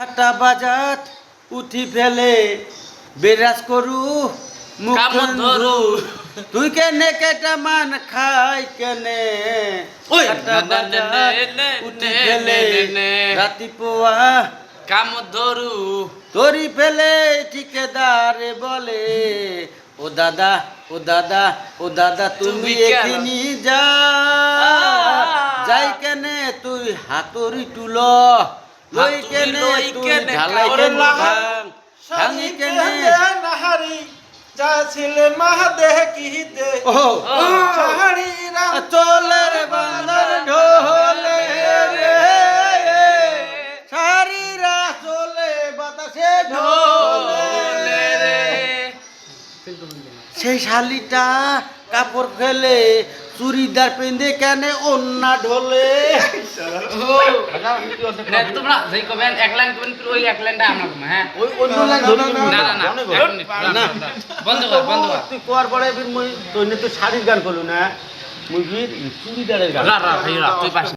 একটা বাজাত উঠি ফেলে বেরাজ করু মুখ ধরু তুই কেনে কেটা মান খাই কেনে একটা বাজাত উঠি ফেলে রাতি পোয়া কাম ধরু তরি ফেলে ঠিকাদারে বলে ও দাদা ও দাদা ও দাদা তুমি এখানি যা যাই কেনে তুই হাতুড়ি তুল লই কেনে তুই ঢালাই কেনে ভাঙি কেনে নাহারি যা ছিলে মাহাদেহ কিহিতে ও সাহারি রাম চলের বান্দর ঢোলে রে সারিরা চলে বাতাসে ঢোলে রে সেই শালিটা কাপড় ফেলে চুড়িদার পেঁধে কেনে ওন্না ঢোলে তোমরা যেই কবেন এক লাইন কবেন ওই এক লাইনটা আমরা কমে হ্যাঁ ওই অন্য লাইন ধরে না না না বন্ধ কর তুই কোয়ার পরে মুই তুই শাড়ির গান করলু না মুই চুড়িদারের গান রা রা ভাই রা তুই পাস